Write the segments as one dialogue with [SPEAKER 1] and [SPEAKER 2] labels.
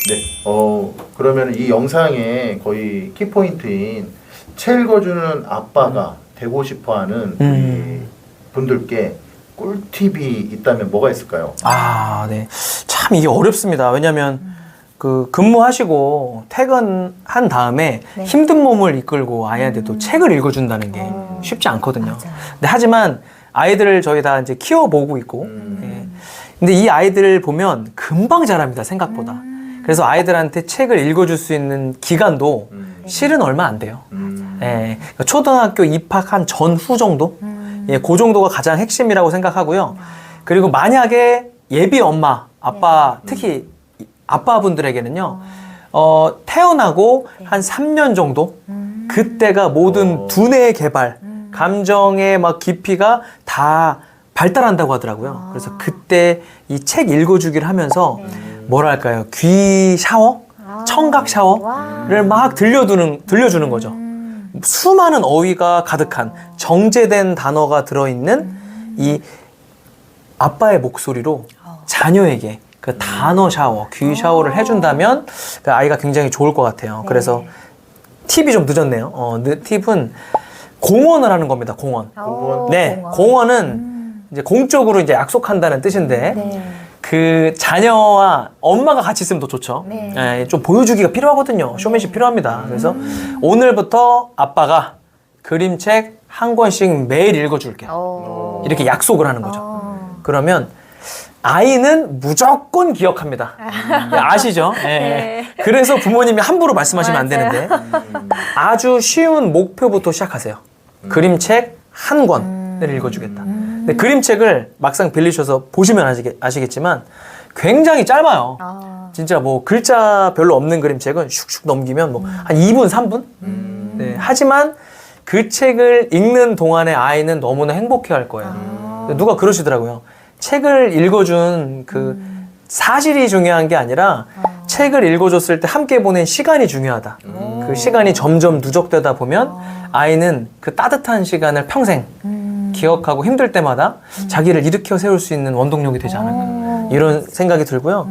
[SPEAKER 1] 네. 그러면 이 영상의 거의 키포인트인 책 읽어주는 아빠가 되고 싶어하는 우리 분들께 꿀팁이 있다면 뭐가 있을까요?
[SPEAKER 2] 아, 네. 참 이게 어렵습니다. 왜냐면 그 근무하시고 퇴근한 다음에
[SPEAKER 3] 네.
[SPEAKER 2] 힘든 몸을 이끌고 아이한테도 책을 읽어준다는 게 쉽지 않거든요.
[SPEAKER 3] 맞아요.
[SPEAKER 2] 근데 하지만 아이들을 저희 다 이제 키워보고 있고, 예. 근데 이 아이들을 보면 금방 자랍니다, 생각보다. 그래서 아이들한테 책을 읽어줄 수 있는 기간도 실은 얼마 안 돼요. 예. 그러니까 초등학교 입학한 전후 정도? 예, 그 정도가 가장 핵심이라고 생각하고요. 그리고 만약에 예비 엄마, 아빠, 특히 아빠분들에게는요, 태어나고 한 3년 정도? 그때가 모든 두뇌의 개발, 감정의 막 깊이가 다 발달한다고 하더라고요. 그래서 그때 이 책 읽어주기를 하면서 뭐랄까요, 귀 샤워? 청각 샤워를 막 들려주는 거죠. 수많은 어휘가 가득한 정제된 단어가 들어있는 이 아빠의 목소리로 자녀에게 그 단어 샤워, 귀 샤워를 해준다면 그 아이가 굉장히 좋을 것 같아요. 그래서 팁이 좀 늦었네요. 팁은 공언을 하는 겁니다. 공언. 네, 공언은 이제 공적으로 이제 약속한다는 뜻인데
[SPEAKER 3] 네.
[SPEAKER 2] 그 자녀와 엄마가 같이 있으면 더 좋죠.
[SPEAKER 3] 네.
[SPEAKER 2] 예, 좀 보여주기가 필요하거든요. 쇼맨십 필요합니다. 그래서 오늘부터 아빠가 그림책 한 권씩 매일 읽어줄게. 이렇게 약속을 하는 거죠. 그러면 아이는 무조건 기억합니다. 아시죠? 예.
[SPEAKER 3] 네.
[SPEAKER 2] 그래서 부모님이 함부로 말씀하시면 안
[SPEAKER 3] 맞아요.
[SPEAKER 2] 되는데 아주 쉬운 목표부터 시작하세요. 그림책 한 권을 읽어주겠다. 근데 그림책을 막상 빌리셔서 보시면 아시겠지만 굉장히 짧아요. 진짜 뭐 글자 별로 없는 그림책은 슉슉 넘기면 뭐 한 2분, 3분? 네. 하지만 그 책을 읽는 동안에 아이는 너무나 행복해 할 거예요. 누가 그러시더라고요. 책을 읽어준 그 사실이 중요한 게 아니라 책을 읽어줬을 때 함께 보낸 시간이 중요하다. 그 시간이 점점 누적되다 보면 아이는 그 따뜻한 시간을 평생 기억하고 힘들 때마다 자기를 일으켜 세울 수 있는 원동력이 되지 않을까. 이런 생각이 들고요.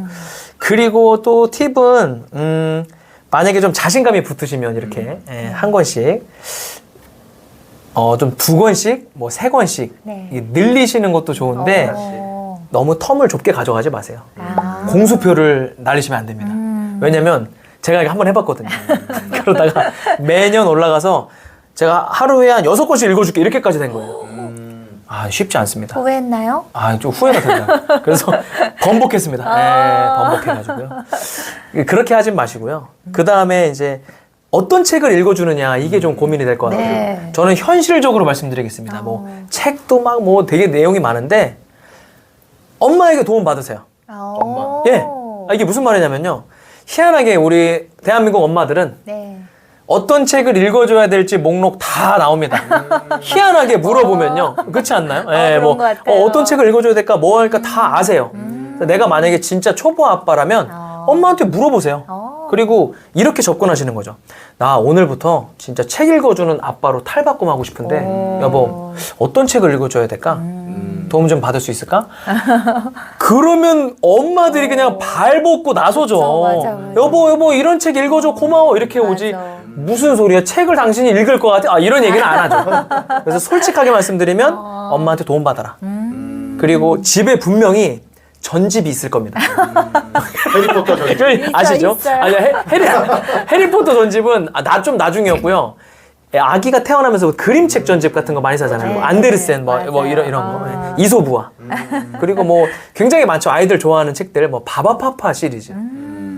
[SPEAKER 2] 그리고 또 팁은 만약에 좀 자신감이 붙으시면 이렇게 한 권씩 좀 2권씩 뭐 3권씩
[SPEAKER 3] 네.
[SPEAKER 2] 늘리시는 것도 좋은데 너무 텀을 좁게 가져가지 마세요. 공수표를 날리시면 안 됩니다. 왜냐면 제가 이거 한번 해봤거든요. 그러다가 매년 올라가서 제가 하루에 한 6권씩 읽어줄게 이렇게까지 된 거예요. 아, 쉽지 않습니다.
[SPEAKER 3] 후회했나요?
[SPEAKER 2] 아, 좀 후회가 된다. 그래서 번복했습니다. 네, 번복해가지고요. 그렇게 하진 마시고요. 그 다음에 이제 어떤 책을 읽어주느냐 이게 좀 고민이 될 것 같아요.
[SPEAKER 3] 네.
[SPEAKER 2] 저는 현실적으로 말씀드리겠습니다. 뭐 책도 막 뭐 되게 내용이 많은데 엄마에게 도움 받으세요.
[SPEAKER 3] 엄마.
[SPEAKER 2] 예. 이게 무슨 말이냐면요. 희한하게 우리 대한민국 엄마들은
[SPEAKER 3] 네.
[SPEAKER 2] 어떤 책을 읽어줘야 될지 목록 다 나옵니다. 희한하게 물어보면요. 그렇지 않나요? 예,
[SPEAKER 3] 그런
[SPEAKER 2] 뭐,
[SPEAKER 3] 것 같아요.
[SPEAKER 2] 어떤 책을 읽어줘야 될까, 뭐 할까 다 아세요. 내가 만약에 진짜 초보 아빠라면 엄마한테 물어보세요. 그리고 이렇게 접근하시는 거죠. 나 오늘부터 진짜 책 읽어주는 아빠로 탈바꿈하고 싶은데, 여보, 어떤 책을 읽어줘야 될까? 도움 좀 받을 수 있을까? 그러면 엄마들이 그냥 발 벗고 나서죠.
[SPEAKER 3] 맞아.
[SPEAKER 2] 여보, 이런 책 읽어줘, 고마워. 이렇게 오지.
[SPEAKER 3] 맞아.
[SPEAKER 2] 무슨 소리야? 책을 당신이 읽을 것 같아? 이런 얘기는 안 하죠. 그래서 솔직하게 말씀드리면 엄마한테 도움 받아라. 그리고 집에 분명히 전집이 있을 겁니다.
[SPEAKER 1] 해리포터 전집.
[SPEAKER 2] 아시죠?
[SPEAKER 3] 있어요.
[SPEAKER 2] 아니, 해리포터 전집은 좀 나중이었고요. 아기가 태어나면서 그림책 전집 같은 거 많이 사잖아요. 뭐 안데르센, 뭐 이런 거. 이소부화. 그리고 뭐 굉장히 많죠. 아이들 좋아하는 책들, 뭐 바바파파 시리즈.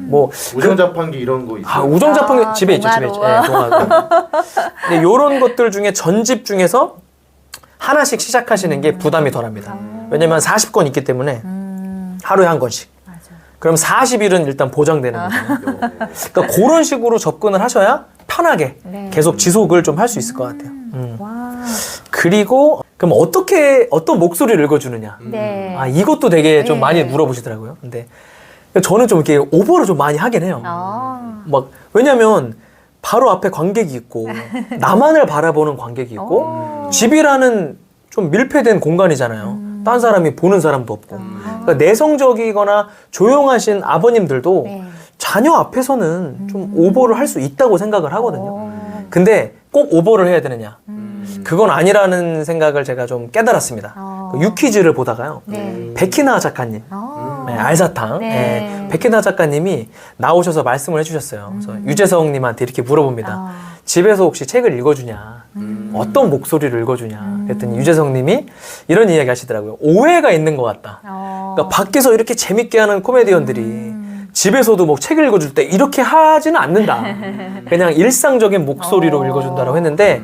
[SPEAKER 2] 뭐
[SPEAKER 1] 우정자판기 이런 거 있어요.
[SPEAKER 2] 우정자판기 집에 있죠, 집에 있죠.
[SPEAKER 3] 동화로.
[SPEAKER 2] 동화로. 근데 요런 것들 중에 전집 중에서 하나씩 시작하시는 게 부담이 덜합니다. 왜냐면 40권 있기 때문에 하루에 한 권씩. 그럼 40일은 일단 보장되는 거죠. 그러니까 그런 식으로 접근을 하셔야 편하게 계속 지속을 좀 할 수 있을 것 같아요.
[SPEAKER 3] 와.
[SPEAKER 2] 그리고 그럼 어떤 목소리를 읽어주느냐.
[SPEAKER 3] 네.
[SPEAKER 2] 이것도 되게 좀
[SPEAKER 3] 네.
[SPEAKER 2] 많이 물어보시더라고요. 근데 저는 좀 이렇게 오버를 좀 많이 하긴 해요. 막 왜냐면 바로 앞에 관객이 있고 나만을 바라보는 관객이 있고 집이라는 좀 밀폐된 공간이잖아요. 딴 사람이 보는 사람도 없고. 그러니까 내성적이거나 조용하신 아버님들도
[SPEAKER 3] 네.
[SPEAKER 2] 자녀 앞에서는 좀 오버를 할 수 있다고 생각을 하거든요.
[SPEAKER 3] 어.
[SPEAKER 2] 근데 꼭 오버를 해야 되느냐? 그건 아니라는 생각을 제가 좀 깨달았습니다. 그 유퀴즈를 보다가요.
[SPEAKER 3] 네.
[SPEAKER 2] 백희나 작가님,
[SPEAKER 3] 어.
[SPEAKER 2] 네, 알사탕.
[SPEAKER 3] 네.
[SPEAKER 2] 네, 백희나 작가님이 나오셔서 말씀을 해주셨어요. 그래서 유재석님한테 이렇게 물어봅니다. 집에서 혹시 책을 읽어주냐? 어떤 목소리를 읽어주냐? 그랬더니 유재석님이 이런 이야기 하시더라고요. 오해가 있는 것 같다. 그러니까 밖에서 이렇게 재밌게 하는 코미디언들이 집에서도 뭐 책을 읽어줄 때 이렇게 하지는 않는다. 그냥 일상적인 목소리로 읽어준다라고 했는데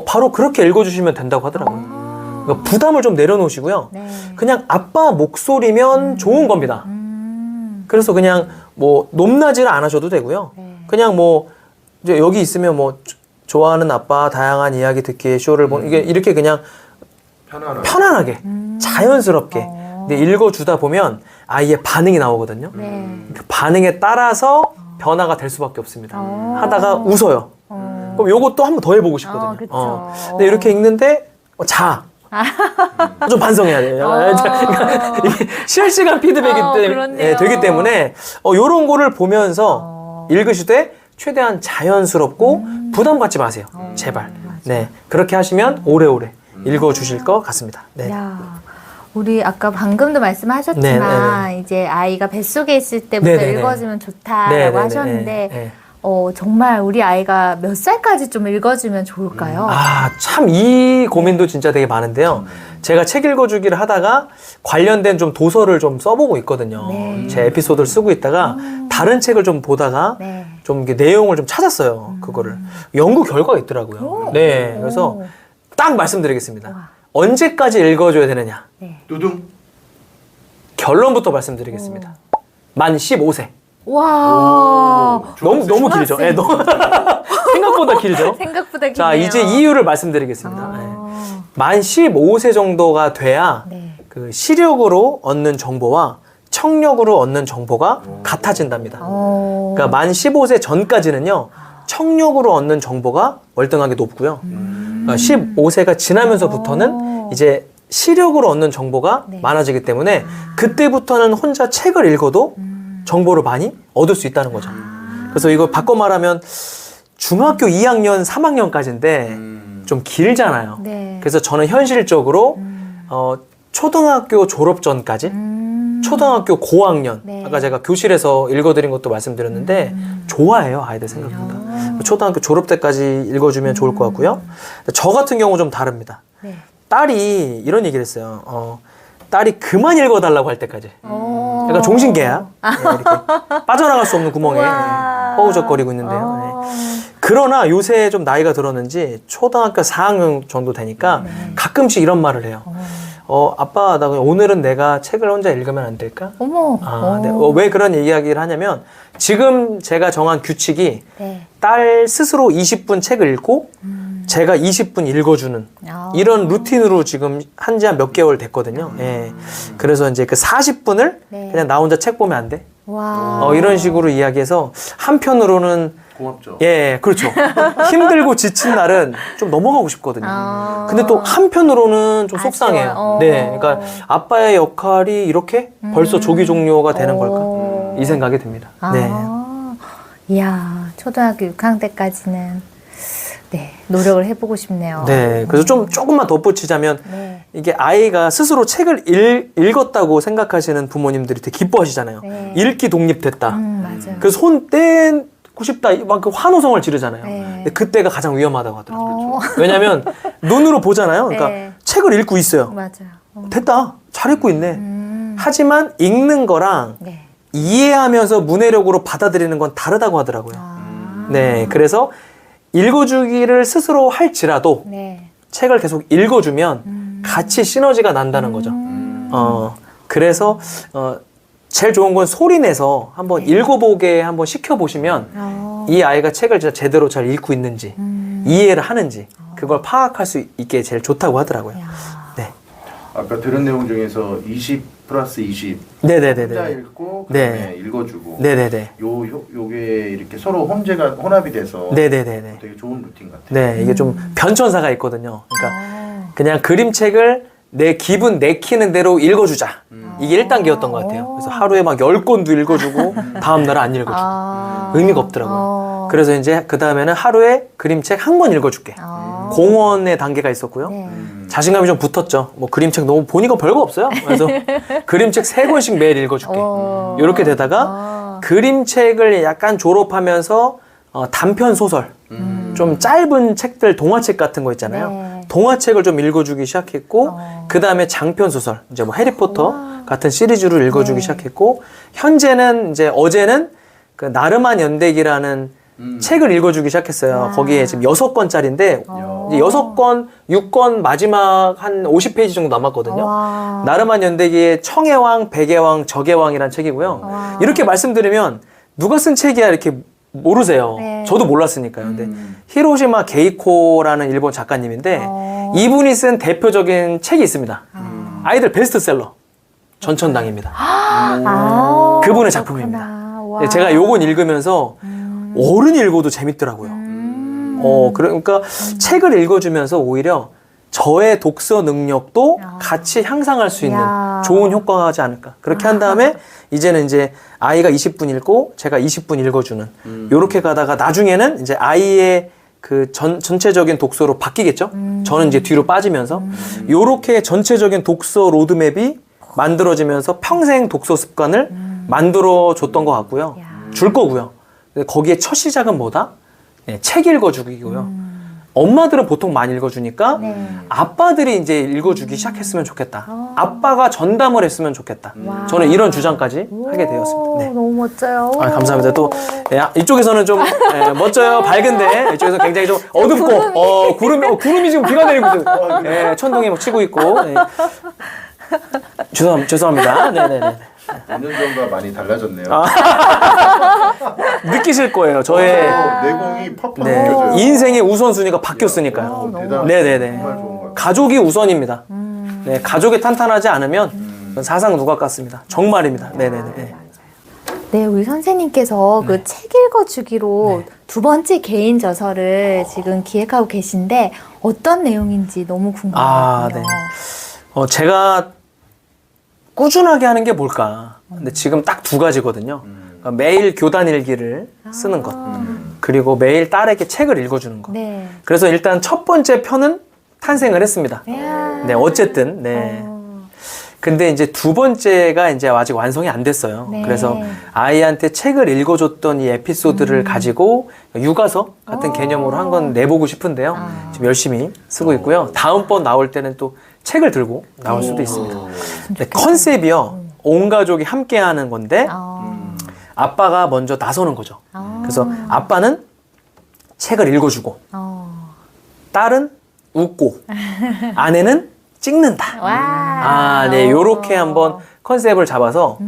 [SPEAKER 2] 바로 그렇게 읽어주시면 된다고 하더라고요. 그러니까 부담을 좀 내려놓으시고요.
[SPEAKER 3] 네.
[SPEAKER 2] 그냥 아빠 목소리면 좋은 겁니다. 그래서 그냥 뭐 높낮이를 안 하셔도 되고요.
[SPEAKER 3] 네.
[SPEAKER 2] 그냥 뭐 이제 여기 있으면 뭐 좋아하는 아빠 다양한 이야기 듣기 쇼를 보는 이게 이렇게 그냥 편안하게 자연스럽게 근데 읽어주다 보면 아이의 반응이 나오거든요.
[SPEAKER 3] 네.
[SPEAKER 2] 그 반응에 따라서 변화가 될 수밖에 없습니다. 하다가 웃어요. 그럼 요것도 한 번 더 해보고 싶거든요.
[SPEAKER 3] 그쵸.
[SPEAKER 2] 근데 이렇게 읽는데 자. 좀 반성해야 돼요. 그러니까 이게 실시간 피드백이
[SPEAKER 3] 그렇네요.
[SPEAKER 2] 되기 때문에 요런 거를 보면서 읽으시되 최대한 자연스럽고 부담 갖지 마세요. 제발. 네. 그렇게 하시면 오래오래 읽어주실 것 같습니다. 네.
[SPEAKER 3] 야, 우리 아까 방금도 말씀하셨지만
[SPEAKER 2] 네,
[SPEAKER 3] 이제 아이가 뱃속에 있을 때부터
[SPEAKER 2] 네, 네, 네.
[SPEAKER 3] 읽어주면 좋다라고
[SPEAKER 2] 네, 네, 네,
[SPEAKER 3] 하셨는데
[SPEAKER 2] 네.
[SPEAKER 3] 정말 우리 아이가 몇 살까지 좀 읽어주면 좋을까요?
[SPEAKER 2] 참 이 고민도 진짜 되게 많은데요. 제가 책 읽어주기를 하다가 관련된 좀 도서를 좀 써보고 있거든요.
[SPEAKER 3] 네.
[SPEAKER 2] 제 에피소드를 쓰고 있다가 다른 책을 좀 보다가
[SPEAKER 3] 네.
[SPEAKER 2] 좀 이게 내용을 좀 찾았어요. 그거를. 연구 결과가 있더라고요. 네. 그래서 딱 말씀드리겠습니다.
[SPEAKER 3] 우와.
[SPEAKER 2] 언제까지 읽어줘야 되느냐.
[SPEAKER 3] 네.
[SPEAKER 1] 두둥.
[SPEAKER 2] 결론부터 말씀드리겠습니다. 만 15세.
[SPEAKER 3] 와.
[SPEAKER 2] 너무 길죠. 네, 생각보다 길죠.
[SPEAKER 3] 생각보다 기네요.
[SPEAKER 2] 자, 이제 이유를 말씀드리겠습니다. 네. 만 15세 정도가 돼야
[SPEAKER 3] 네.
[SPEAKER 2] 그 시력으로 얻는 정보와 청력으로 얻는 정보가 같아진답니다. 그러니까 만 15세 전까지는요, 청력으로 얻는 정보가 월등하게 높고요. 그러니까 15세가 지나면서부터는 이제 시력으로 얻는 정보가
[SPEAKER 3] 네.
[SPEAKER 2] 많아지기 때문에 그때부터는 혼자 책을 읽어도 정보를 많이 얻을 수 있다는 거죠. 그래서 이거 바꿔 말하면 중학교 2학년, 3학년까지인데 좀 길잖아요.
[SPEAKER 3] 네.
[SPEAKER 2] 그래서 저는 현실적으로 초등학교 졸업 전까지 초등학교 고학년
[SPEAKER 3] 네.
[SPEAKER 2] 아까 제가 교실에서 읽어드린 것도 말씀드렸는데 좋아해요 아이들 생각보다 초등학교 졸업 때까지 읽어주면 좋을 것 같고요. 저 같은 경우 좀 다릅니다.
[SPEAKER 3] 네.
[SPEAKER 2] 딸이 이런 얘기를 했어요. 딸이 그만 읽어달라고 할 때까지. 약간 종신계야. 네, 이렇게 빠져나갈 수 없는 구멍에
[SPEAKER 3] 우와.
[SPEAKER 2] 허우적거리고 있는데요. 네. 그러나 요새 좀 나이가 들었는지 초등학교 4학년 정도 되니까 가끔씩 이런 말을 해요. 아빠, 나 오늘은 내가 책을 혼자 읽으면 안 될까?
[SPEAKER 3] 어머.
[SPEAKER 2] 네. 왜 그런 이야기를 하냐면 지금 제가 정한 규칙이
[SPEAKER 3] 네.
[SPEAKER 2] 딸 스스로 20분 책을 읽고 제가 20분 읽어주는 이런 루틴으로 지금 한지 한 몇 개월 됐거든요. 예. 그래서 이제 그 40분을
[SPEAKER 3] 네.
[SPEAKER 2] 그냥 나 혼자 책 보면 안 돼?
[SPEAKER 3] 와.
[SPEAKER 2] 이런 식으로 이야기해서 한편으로는
[SPEAKER 1] 고맙죠.
[SPEAKER 2] 예, 그렇죠. 힘들고 지친 날은 좀 넘어가고 싶거든요. 근데 또 한편으로는 좀 속상해요.
[SPEAKER 3] 아쉬워요.
[SPEAKER 2] 네, 그러니까 아빠의 역할이 이렇게 벌써 조기 종료가 되는 걸까? 이 생각이 듭니다. 네.
[SPEAKER 3] 이야, 초등학교 6학년 때까지는 네, 노력을 해보고 싶네요.
[SPEAKER 2] 네, 그래서 조금만 덧붙이자면
[SPEAKER 3] 네.
[SPEAKER 2] 이게 아이가 스스로 책을 읽었다고 생각하시는 부모님들이 되게 기뻐하시잖아요.
[SPEAKER 3] 네.
[SPEAKER 2] 읽기 독립됐다.
[SPEAKER 3] 맞아요.
[SPEAKER 2] 그래서 손 떼고 싶다 막 그 환호성을 지르잖아요.
[SPEAKER 3] 네.
[SPEAKER 2] 근데 그때가 가장 위험하다고 하더라고요.
[SPEAKER 3] 그렇죠.
[SPEAKER 2] 왜냐하면 눈으로 보잖아요. 그러니까
[SPEAKER 3] 네.
[SPEAKER 2] 책을 읽고 있어요.
[SPEAKER 3] 맞아요.
[SPEAKER 2] 됐다. 잘 읽고 있네. 하지만 읽는 거랑
[SPEAKER 3] 네.
[SPEAKER 2] 이해하면서 문해력으로 받아들이는 건 다르다고 하더라고요. 네, 그래서 읽어주기를 스스로 할지라도
[SPEAKER 3] 네.
[SPEAKER 2] 책을 계속 읽어주면 같이 시너지가 난다는 거죠. 그래서 제일 좋은 건 소리 내서 한번 읽어보게 한번 시켜보시면 이 아이가 책을 진짜 제대로 잘 읽고 있는지 이해를 하는지 그걸 파악할 수 있게 제일 좋다고 하더라고요. 네.
[SPEAKER 1] 아까 들은 내용 중에서 20 플러스 20
[SPEAKER 2] 네네네네.
[SPEAKER 1] 혼자 읽고
[SPEAKER 2] 네.
[SPEAKER 1] 그다음에 읽어주고
[SPEAKER 2] 네네네.
[SPEAKER 1] 요게 이렇게 서로 혼합이 돼서
[SPEAKER 2] 네네네네.
[SPEAKER 1] 되게 좋은 루틴 같아요.
[SPEAKER 2] 네, 이게 좀 변천사가 있거든요. 그러니까 그냥 그림책을 내 기분 내키는 대로 읽어주자. 이게 1단계였던 것 같아요. 그래서 하루에 막 10권도 읽어주고 다음날은 안 읽어주고 의미가 없더라고요. 그래서 이제 그 다음에는 하루에 그림책 한 권 읽어줄게. 공원의 단계가 있었고요.
[SPEAKER 3] 네.
[SPEAKER 2] 자신감이 좀 붙었죠. 뭐 그림책 너무 보니까 별거 없어요. 그래서 그림책 3권씩 매일 읽어줄게. 이렇게 되다가 그림책을 약간 졸업하면서 단편 소설, 좀 짧은 책들, 동화책 같은 거 있잖아요.
[SPEAKER 3] 네.
[SPEAKER 2] 동화책을 좀 읽어주기 시작했고, 그 다음에 장편 소설, 이제 뭐 해리포터 같은 시리즈를 읽어주기 시작했고, 현재는 이제 어제는 그 나르만 연대기라는 책을 읽어주기 시작했어요. 거기에 지금 6권짜리인데, 이제 6권, 6권 마지막 한 50페이지 정도 남았거든요. 나르만 연대기의 청해왕, 백예왕, 적예왕이라는 책이고요. 이렇게 말씀드리면 누가 쓴 책이야 이렇게 모르세요.
[SPEAKER 3] 네.
[SPEAKER 2] 저도 몰랐으니까요. 근데 히로시마 게이코라는 일본 작가님인데 이분이 쓴 대표적인 책이 있습니다. 아이들 베스트셀러 전천당입니다. 그분의 작품입니다. 네, 제가 요건 읽으면서 어른이 읽어도 재밌더라고요. 그러니까 책을 읽어주면서 오히려 저의 독서 능력도 같이 향상할 수 있는 좋은 효과가 하지 않을까. 그렇게 한 다음에 이제는 이제 아이가 20분 읽고 제가 20분 읽어주는 요렇게 가다가 나중에는 이제 아이의 그 전체적인 독서로 바뀌겠죠. 저는 이제 뒤로 빠지면서 요렇게 전체적인 독서 로드맵이 만들어지면서 평생 독서 습관을 만들어 줬던 것 같고요. 줄 거고요. 거기에 첫 시작은 뭐다? 네, 책 읽어주기고요. 엄마들은 보통 많이 읽어주니까 아빠들이 이제 읽어주기 시작했으면 좋겠다. 아빠가 전담을 했으면 좋겠다. 저는 이런 주장까지 하게 되었습니다. 네.
[SPEAKER 3] 너무 멋져요.
[SPEAKER 2] 감사합니다. 또 이쪽에서는 좀 멋져요, 밝은데 이쪽에서 굉장히 좀 어둡고 구름이 지금 비가 내리고 있어요. 천둥이 막 치고 있고. 네. 죄송합니다. 네네네.
[SPEAKER 1] 5년 전과 많이 달라졌네요.
[SPEAKER 2] 느끼실 거예요. 저의
[SPEAKER 1] 내공이 팍팍 느껴져요.
[SPEAKER 2] 인생의 우선순위가 바뀌었으니까요.
[SPEAKER 1] 대단하다.
[SPEAKER 2] 네네네.
[SPEAKER 1] 정말 좋은 것 같아요.
[SPEAKER 2] 가족이 우선입니다. 네, 가족이 탄탄하지 않으면 사상 누각 같습니다. 정말입니다. 네네네.
[SPEAKER 3] 네, 우리 선생님께서 그 책 읽어주기로 두 번째 개인 저서를 지금 기획하고 계신데 어떤 내용인지 너무 궁금해요.
[SPEAKER 2] 네. 제가 꾸준하게 하는 게 뭘까? 근데 지금 딱 2가지거든요. 그러니까 매일 교단 일기를 쓰는 것, 그리고 매일 딸에게 책을 읽어주는 것.
[SPEAKER 3] 네.
[SPEAKER 2] 그래서 일단 첫 번째 편은 탄생을 했습니다. 네, 어쨌든, 네. 근데 이제 2번째가 이제 아직 완성이 안 됐어요.
[SPEAKER 3] 네.
[SPEAKER 2] 그래서 아이한테 책을 읽어줬던 이 에피소드를 가지고 육아서 같은 개념으로 한 건 내보고 싶은데요. 지금 열심히 쓰고 있고요. 다음번 나올 때는 또 책을 들고 나올 수도 있습니다. 네, 컨셉이요. 온 가족이 함께 하는 건데 아빠가 먼저 나서는 거죠. 그래서 아빠는 책을 읽어주고 딸은 웃고 아내는 찍는다. 네, 요렇게 한번 컨셉을 잡아서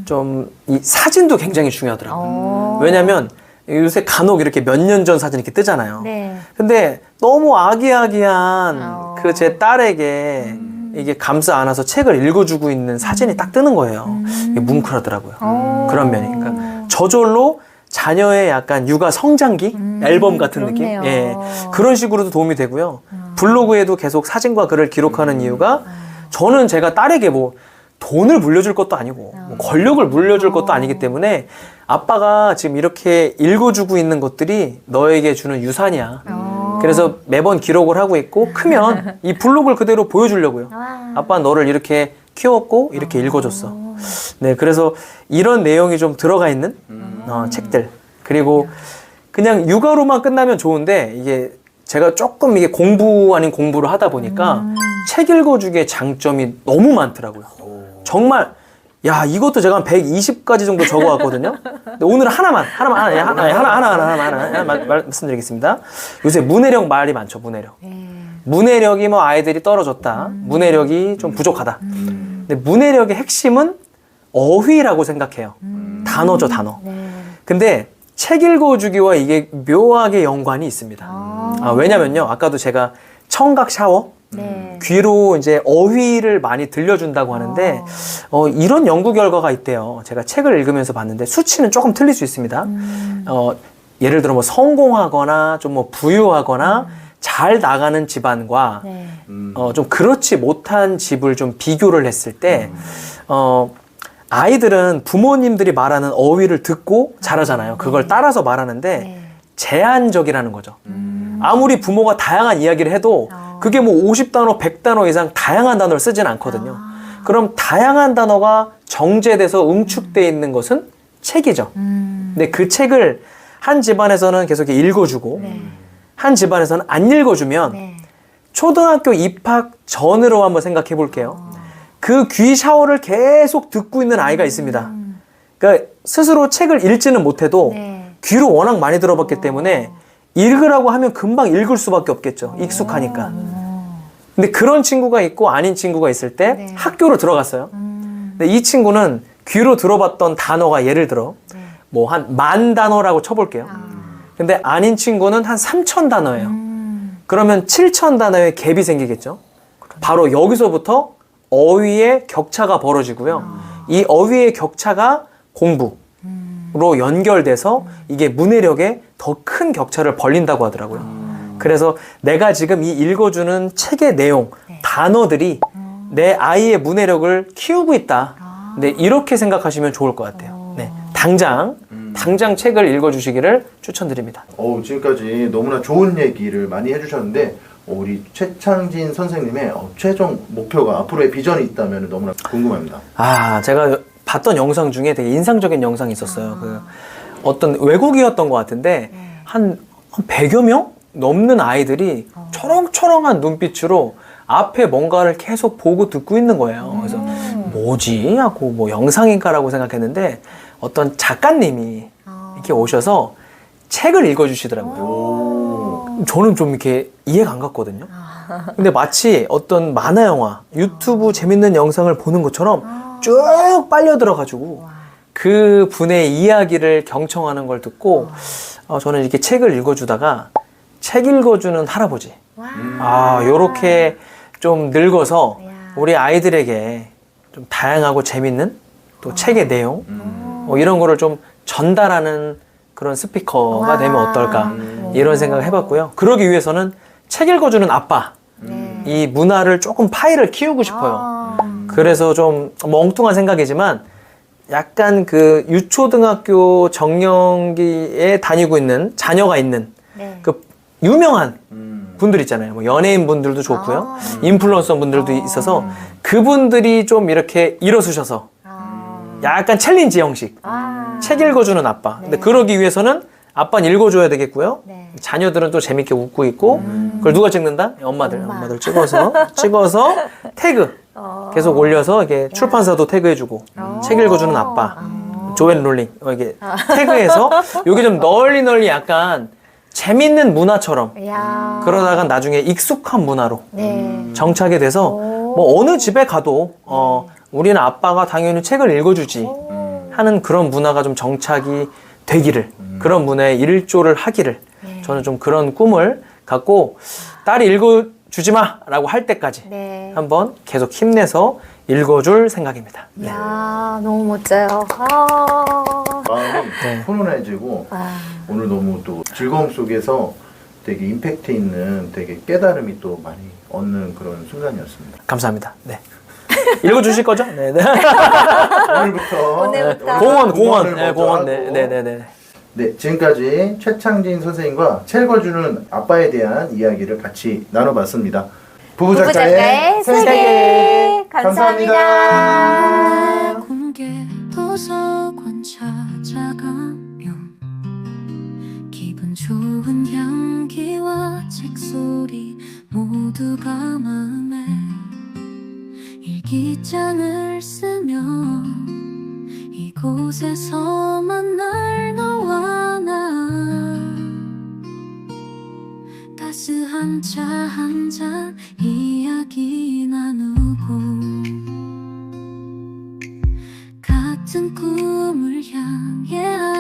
[SPEAKER 2] 좀 이 사진도 굉장히 중요하더라고요. 왜냐면 요새 간혹 이렇게 몇 년 전 사진 이렇게 뜨잖아요.
[SPEAKER 3] 네.
[SPEAKER 2] 근데 너무 아기아기한 그 제 딸에게 이게 감싸 안아서 책을 읽어주고 있는 사진이 딱 뜨는 거예요. 이게 뭉클하더라고요. 그런 면이. 그러니까 저절로 자녀의 약간 육아 성장기 앨범 같은
[SPEAKER 3] 그렇네요.
[SPEAKER 2] 느낌? 예. 그런 식으로도 도움이 되고요. 블로그에도 계속 사진과 글을 기록하는 이유가 저는 제가 딸에게 뭐 돈을 물려줄 것도 아니고 뭐 권력을 물려줄 것도 아니기 때문에 아빠가 지금 이렇게 읽어주고 있는 것들이 너에게 주는 유산이야. 그래서 매번 기록을 하고 있고 크면 이 블록을 그대로 보여주려고요. 아빠 너를 이렇게 키웠고 이렇게 읽어줬어. 네, 그래서 이런 내용이 좀 들어가 있는 책들. 그리고 그냥 육아로만 끝나면 좋은데 이게 제가 조금 이게 공부 아닌 공부를 하다 보니까 책 읽어주기의 장점이 너무 많더라고요. 정말 야, 이것도 제가 한 120가지 정도 적어왔거든요. 근데 오늘 하나 말씀드리겠습니다. 요새 문해력 말이 많죠, 문해력. 문해력이 뭐 아이들이 떨어졌다. 문해력이 좀 부족하다. 근데 문해력의 핵심은 어휘라고 생각해요. 단어죠, 단어. 근데 책 읽어주기와 이게 묘하게 연관이 있습니다. 왜냐면요, 아까도 제가 청각 샤워, 귀로 이제 어휘를 많이 들려준다고 하는데 이런 연구 결과가 있대요. 제가 책을 읽으면서 봤는데 수치는 조금 틀릴 수 있습니다. 예를 들어 뭐 성공하거나 좀 뭐 부유하거나 잘 나가는 집안과 좀 그렇지 못한 집을 좀 비교를 했을 때 아이들은 부모님들이 말하는 어휘를 듣고 자라잖아요. 그걸 따라서 말하는데
[SPEAKER 3] 네.
[SPEAKER 2] 제한적이라는 거죠. 아무리 부모가 다양한 이야기를 해도 그게 뭐 50단어, 100단어 이상 다양한 단어를 쓰진 않거든요. 그럼 다양한 단어가 정제돼서 응축되어 있는 것은 책이죠. 근데 그 책을 한 집안에서는 계속 이렇게 읽어주고
[SPEAKER 3] 네.
[SPEAKER 2] 한 집안에서는 안 읽어주면
[SPEAKER 3] 네.
[SPEAKER 2] 초등학교 입학 전으로 한번 생각해 볼게요. 그 귀 샤워를 계속 듣고 있는 아이가 있습니다. 그러니까 스스로 책을 읽지는 못해도
[SPEAKER 3] 네.
[SPEAKER 2] 귀로 워낙 많이 들어봤기 때문에 읽으라고 하면 금방 읽을 수밖에 없겠죠. 익숙하니까. 근데 그런 친구가 있고 아닌 친구가 있을 때
[SPEAKER 3] 네.
[SPEAKER 2] 학교로 들어갔어요. 근데 이 친구는 귀로 들어봤던 단어가 예를 들어
[SPEAKER 3] 네.
[SPEAKER 2] 뭐 한 10,000단어라고 쳐볼게요. 근데 아닌 친구는 한 3,000단어예요. 그러면 7,000단어의 갭이 생기겠죠. 바로 여기서부터 어휘의 격차가 벌어지고요. 이 어휘의 격차가 공부로 연결돼서 이게 문해력에 더 큰 격차를 벌린다고 하더라고요. 그래서 내가 지금 이 읽어주는 책의 내용,
[SPEAKER 3] 네.
[SPEAKER 2] 단어들이 내 아이의 문해력을 키우고 있다. 네, 이렇게 생각하시면 좋을 것 같아요. 네, 당장 책을 읽어주시기를 추천드립니다.
[SPEAKER 1] 지금까지 너무나 좋은 얘기를 많이 해주셨는데 우리 최창진 선생님의 최종 목표가 앞으로의 비전이 있다면 너무나 궁금합니다.
[SPEAKER 2] 제가 봤던 영상 중에 되게 인상적인 영상이 있었어요. 그 어떤 외국이었던 것 같은데 한 100여 명 넘는 아이들이 초롱초롱한 눈빛으로 앞에 뭔가를 계속 보고 듣고 있는 거예요. 그래서 뭐지? 하고 뭐 영상인가라고 생각했는데 어떤 작가님이 이렇게 오셔서 책을 읽어주시더라고요. 저는 좀 이렇게 이해가 안 갔거든요. 근데 마치 어떤 만화 영화, 유튜브 재밌는 영상을 보는 것처럼 쭉 빨려 들어가지고 그 분의 이야기를 경청하는 걸 듣고 저는 이렇게 책을 읽어주다가 책 읽어주는 할아버지. 요렇게 좀 늙어서 우리 아이들에게 좀 다양하고 재밌는 또 책의 내용 이런 거를 좀 전달하는 그런 스피커가 되면 어떨까 이런 생각을 해봤고요. 그러기 위해서는 책 읽어주는 아빠 이 문화를 조금 파이를 키우고 싶어요. 그래서 좀 멍뚱한 생각이지만 약간 그 유초등학교 정년기에 다니고 있는 자녀가 있는
[SPEAKER 3] 네.
[SPEAKER 2] 그 유명한 분들 있잖아요. 뭐 연예인 분들도 좋고요. 인플루언서 분들도 있어서 그분들이 좀 이렇게 일어서셔서 약간 챌린지 형식 책 읽어주는 아빠. 근데 그러기 위해서는 아빠는 읽어줘야 되겠고요.
[SPEAKER 3] 네.
[SPEAKER 2] 자녀들은 또 재밌게 웃고 있고 그걸 누가 찍는다? 엄마들 찍어서 태그 계속 올려서 이게 출판사도 태그해주고 책 읽어주는 아빠 조앤 롤링 이게 태그해서 여기 좀 널리 약간 재밌는 문화처럼
[SPEAKER 3] 야.
[SPEAKER 2] 그러다가 나중에 익숙한 문화로
[SPEAKER 3] 네.
[SPEAKER 2] 정착이 돼서 뭐 어느 집에 가도 우리는 아빠가 당연히 책을 읽어주지 하는 그런 문화가 좀 정착이 되기를 그런 문화에 일조를 하기를 저는 좀 그런 꿈을 갖고 딸이 읽어주지 마 라고 할 때까지
[SPEAKER 3] 네.
[SPEAKER 2] 한번 계속 힘내서 읽어줄 생각입니다.
[SPEAKER 3] 야, 너무 멋져요.
[SPEAKER 1] 마음이
[SPEAKER 2] 네.
[SPEAKER 1] 훈훈해지고 오늘 너무 또 즐거움 속에서 되게 임팩트 있는 되게 깨달음이 또 많이 얻는 그런 순간이었습니다.
[SPEAKER 2] 감사합니다. 네. 읽어주실 거죠? 네.
[SPEAKER 1] 오늘부터
[SPEAKER 3] 오늘부터.
[SPEAKER 2] 공원. 네,
[SPEAKER 1] 먼저
[SPEAKER 2] 공원.
[SPEAKER 1] 하고.
[SPEAKER 2] 네.
[SPEAKER 1] 네, 지금까지 최창진 선생님과 책 읽어주는 아빠에 대한 이야기를 같이 나눠봤습니다.
[SPEAKER 3] 부부작가의 세계. 감사합니다.
[SPEAKER 4] 공개 도서관 찾아가면 기분 좋은 향기와 책소리 모두가 마음에 일기장을 쓰면 이곳에서 만날 너와 나 따스한 차 한 잔 이야기 나누고 같은 꿈을 향해